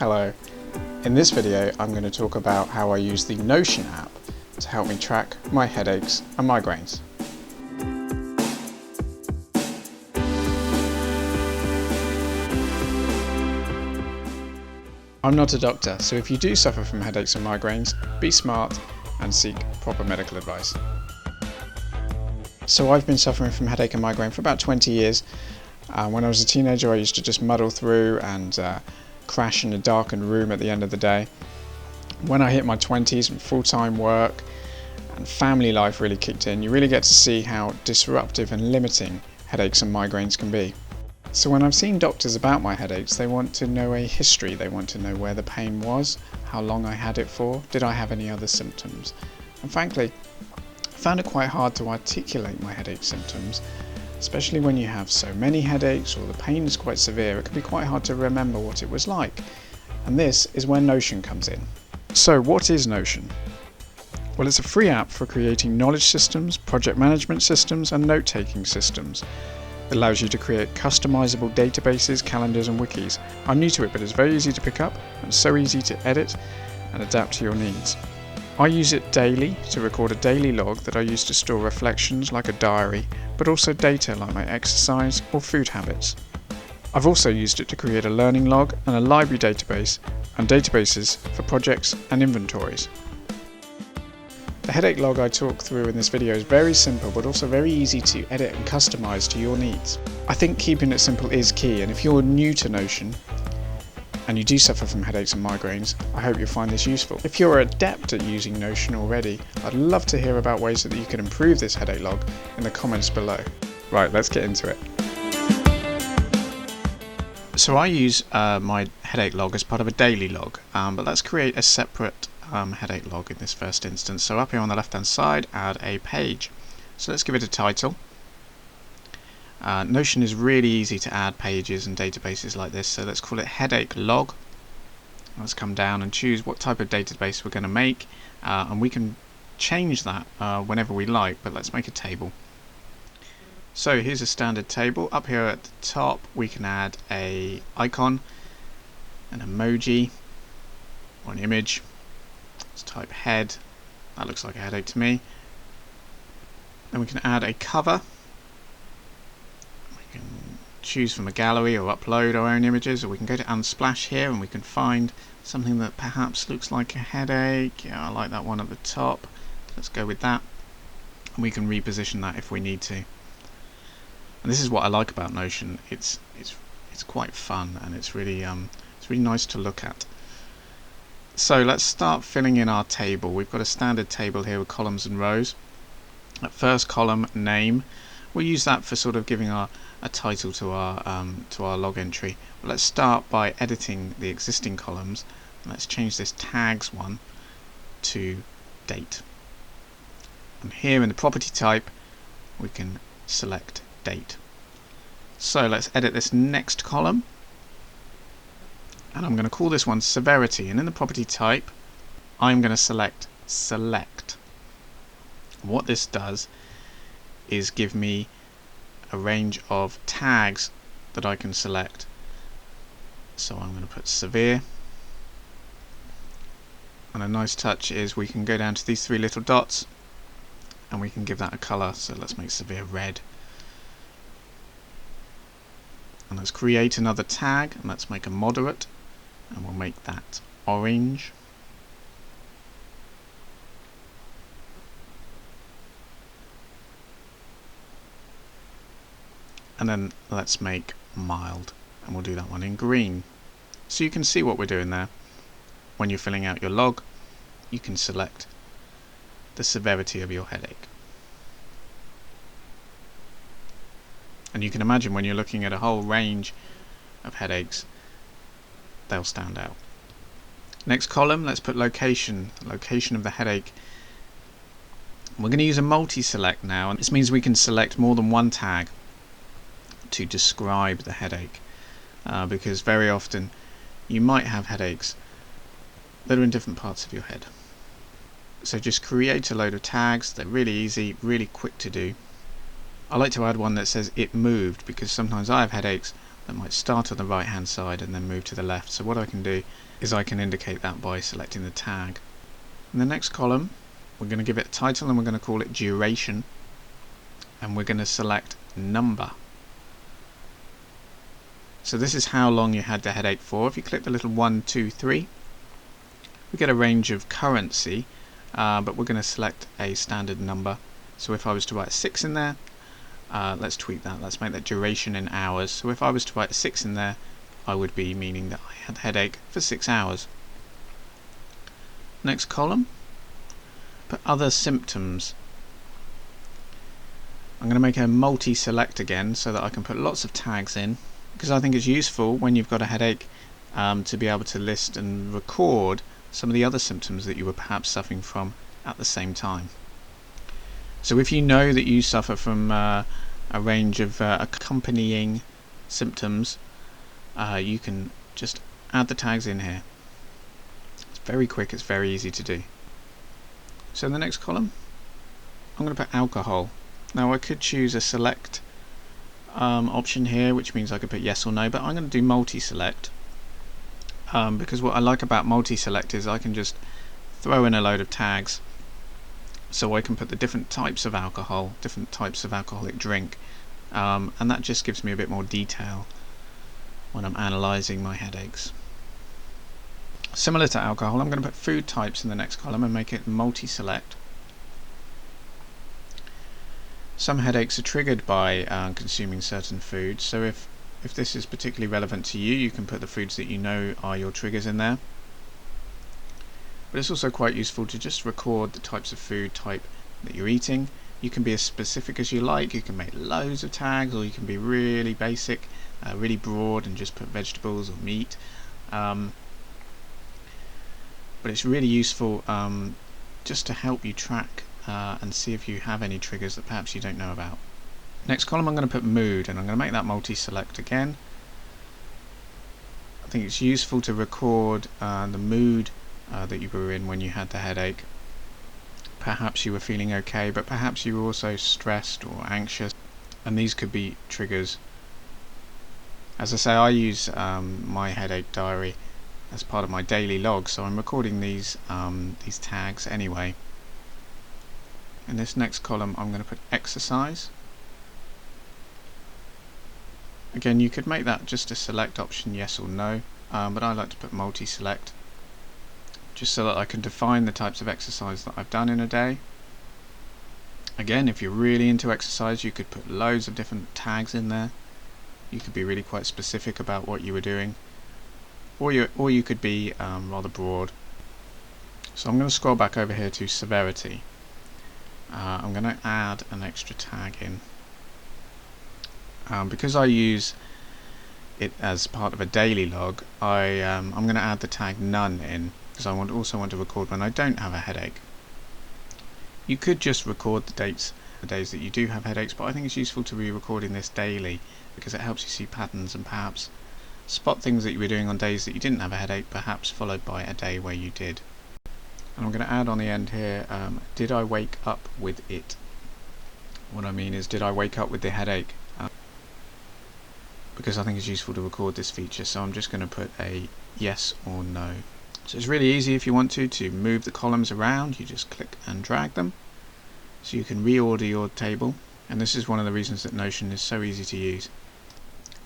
Hello. In this video I'm going to talk about how I use the Notion app to help me track my headaches and migraines. I'm not a doctor, so if you do suffer from headaches and migraines, be smart and seek proper medical advice. So I've been suffering from headache and migraine for about 20 years. When I was a teenager I used to just muddle through and crash in a darkened room at the end of the day. When I hit my 20s and full-time work and family life really kicked in, you really get to see how disruptive and limiting headaches and migraines can be. So when I've seen doctors about my headaches, they want to know a history, they want to know where the pain was, how long I had it for, did I have any other symptoms. And frankly, I found it quite hard to articulate my headache symptoms, especially when you have so many headaches or the pain is quite severe. It can be quite hard to remember what it was like. And this is where Notion comes in. So what is Notion? Well, it's a free app for creating knowledge systems, project management systems and note-taking systems. It allows you to create customizable databases, calendars and wikis. I'm new to it, but it's very easy to pick up and so easy to edit and adapt to your needs. I use it daily to record a daily log that I use to store reflections like a diary, but also data like my exercise or food habits. I've also used it to create a learning log and a library database and databases for projects and inventories. The headache log I talk through in this video is very simple but also very easy to edit and customize to your needs. I think keeping it simple is key, and if you're new to Notion and you do suffer from headaches and migraines, I hope you'll find this useful. If you're adept at using Notion already, I'd love to hear about ways that you can improve this headache log in the comments below. Right, let's get into it. So I use my headache log as part of a daily log, but let's create a separate headache log in this first instance. So up here on the left hand side, add a page. So let's give it a title. Notion is really easy to add pages and databases like this, so let's call it headache log. Let's come down and choose what type of database we're going to make, and we can change that whenever we like, but let's make a table. So here's a standard table. Up here at the top we can add a icon, an emoji or an image. Let's type head. That looks like a headache to me. Then we can add a cover. We can choose from a gallery or upload our own images, or we can go to Unsplash here and we can find something that perhaps looks like a headache. Yeah, I like that one at the top. Let's go with that. And we can reposition that if we need to. And this is what I like about Notion. It's quite fun and it's really nice to look at. So let's start filling in our table. We've got a standard table here with columns and rows. At first column, name. We'll use that for sort of giving a title to our log entry. But let's start by editing the existing columns. Let's change this tags one to date. And here in the property type we can select date. So let's edit this next column. And I'm going to call this one severity, and in the property type I'm going to select select. What this does is give me a range of tags that I can select. So I'm going to put severe, and a nice touch is we can go down to these three little dots and we can give that a colour. So let's make severe red. And let's create another tag and let's make a moderate, and we'll make that orange. And then let's make mild, and we'll do that one in green. So you can see what we're doing there. When you're filling out your log, you can select the severity of your headache. And you can imagine when you're looking at a whole range of headaches, they'll stand out. Next column, let's put location of the headache. We're going to use a multi-select now, and this means we can select more than one tag to describe the headache, because very often you might have headaches that are in different parts of your head. So just create a load of tags. They're really easy, really quick to do. I like to add one that says it moved, because sometimes I have headaches that might start on the right hand side and then move to the left. So what I can do is I can indicate that by selecting the tag. In the next column we're going to give it a title and we're going to call it duration, and we're going to select number. So this is how long you had the headache for. If you click the little 1, 2, 3, we get a range of currency, but we're going to select a standard number. So if I was to write 6 in there, let's tweak that, let's make that duration in hours. So if I was to write 6 in there, I would be meaning that I had the headache for 6 hours. Next column, put other symptoms. I'm going to make a multi-select again so that I can put lots of tags in, because I think it's useful when you've got a headache to be able to list and record some of the other symptoms that you were perhaps suffering from at the same time. So if you know that you suffer from a range of accompanying symptoms, you can just add the tags in here. It's very quick, it's very easy to do. So in the next column, I'm going to put alcohol. Now I could choose a select option here, which means I could put yes or no, but I'm going to do multi-select, because what I like about multi-select is I can just throw in a load of tags, so I can put the different types of alcohol, different types of alcoholic drink, and that just gives me a bit more detail when I'm analysing my headaches. Similar to alcohol, I'm going to put food types in the next column and make it multi-select. Some headaches are triggered by consuming certain foods, so if this is particularly relevant to you, you can put the foods that you know are your triggers in there. But it's also quite useful to just record the types of food type that you're eating. You can be as specific as you like, you can make loads of tags, or you can be really basic, really broad and just put vegetables or meat. But it's really useful just to help you track and see if you have any triggers that perhaps you don't know about. Next column I'm going to put mood, and I'm going to make that multi-select again. I think it's useful to record the mood that you were in when you had the headache. Perhaps you were feeling okay, but perhaps you were also stressed or anxious, and these could be triggers. As I say, I use my headache diary as part of my daily log, so I'm recording these tags anyway. In this next column I'm going to put exercise. Again, you could make that just a select option, yes or no, but I like to put multi-select, just so that I can define the types of exercise that I've done in a day. Again, if you're really into exercise, you could put loads of different tags in there. You could be really quite specific about what you were doing, or you could be rather broad. So I'm going to scroll back over here to severity. I'm going to add an extra tag in. Because I use it as part of a daily log, I'm going to add the tag none in, because I also want to record when I don't have a headache. You could just record the days that you do have headaches, but I think it's useful to be recording this daily, because it helps you see patterns and perhaps spot things that you were doing on days that you didn't have a headache, perhaps followed by a day where you did. And I'm going to add on the end here, did I wake up with it? What I mean is, did I wake up with the headache? Because I think it's useful to record this feature, so I'm just going to put a yes or no. So it's really easy if you want to move the columns around. You just click and drag them, so you can reorder your table, and this is one of the reasons that Notion is so easy to use.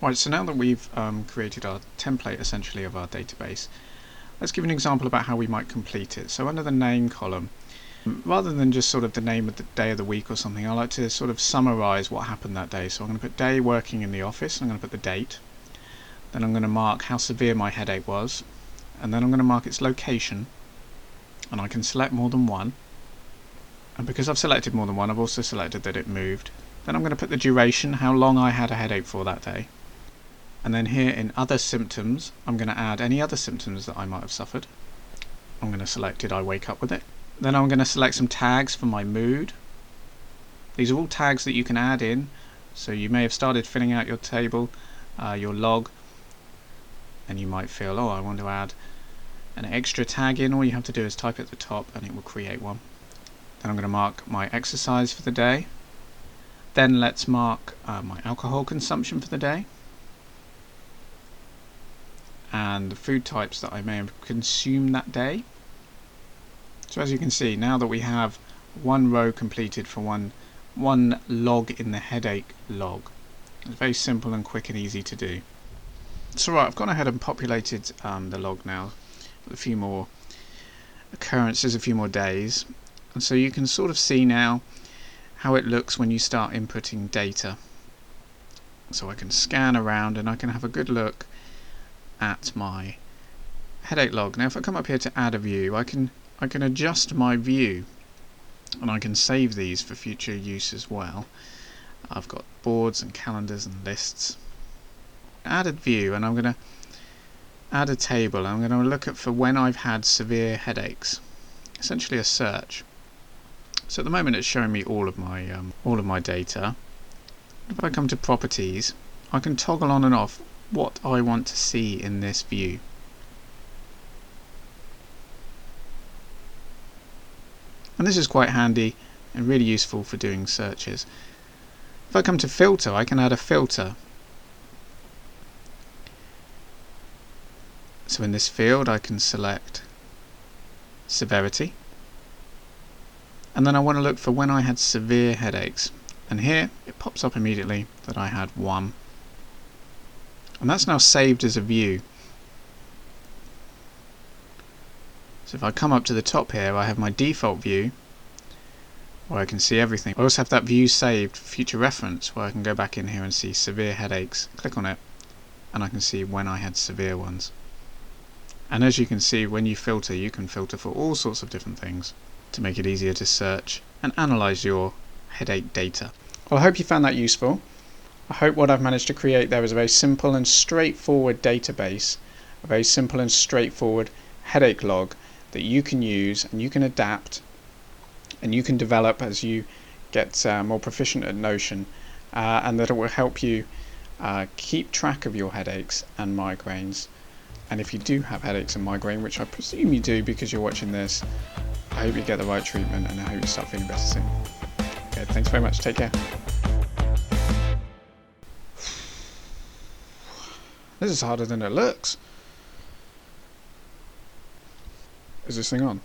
Right, so now that we've created our template essentially of our database, let's give an example about how we might complete it. So under the name column, rather than just sort of the name of the day of the week or something, I like to sort of summarize what happened that day. So I'm going to put day working in the office, and I'm going to put the date, then I'm going to mark how severe my headache was, and then I'm going to mark its location, and I can select more than one, and because I've selected more than one, I've also selected that it moved. Then I'm going to put the duration, how long I had a headache for that day. And then here in other symptoms, I'm going to add any other symptoms that I might have suffered. I'm going to select did I wake up with it. Then I'm going to select some tags for my mood. These are all tags that you can add in, so you may have started filling out your table, your log, and you might feel, oh, I want to add an extra tag in. All you have to do is type at the top and it will create one. Then I'm going to mark my exercise for the day. Then let's mark my alcohol consumption for the day. and the food types that I may have consumed that day. So as you can see, now that we have one row completed for one log in the headache log, it's very simple and quick and easy to do. So right, I've gone ahead and populated the log now with a few more occurrences, a few more days, and so you can sort of see now how it looks when you start inputting data. So I can scan around and I can have a good look at my headache log. Now if I come up here to add a view, I can adjust my view and I can save these for future use as well. I've got boards and calendars and lists. Added view, and I'm going to add a table. I'm going to look at for when I've had severe headaches, essentially a search. So at the moment it's showing me all of my data. If I come to properties, I can toggle on and off what I want to see in this view. And this is quite handy and really useful for doing searches. If I come to filter, I can add a filter. So in this field I can select severity, and then I want to look for when I had severe headaches, and here it pops up immediately that I had one, and that's now saved as a view. So if I come up to the top here, I have my default view where I can see everything. I also have that view saved for future reference where I can go back in here and see severe headaches, click on it, and I can see when I had severe ones. And as you can see, when you can filter for all sorts of different things to make it easier to search and analyze your headache data. Well, I hope you found that useful. I hope what I've managed to create there is a very simple and straightforward database, a very simple and straightforward headache log that you can use and you can adapt and you can develop as you get more proficient at Notion, and that it will help you keep track of your headaches and migraines. And if you do have headaches and migraine, which I presume you do because you're watching this, I hope you get the right treatment and I hope you start feeling better soon. Okay, thanks very much. Take care. This is harder than it looks. Is this thing on?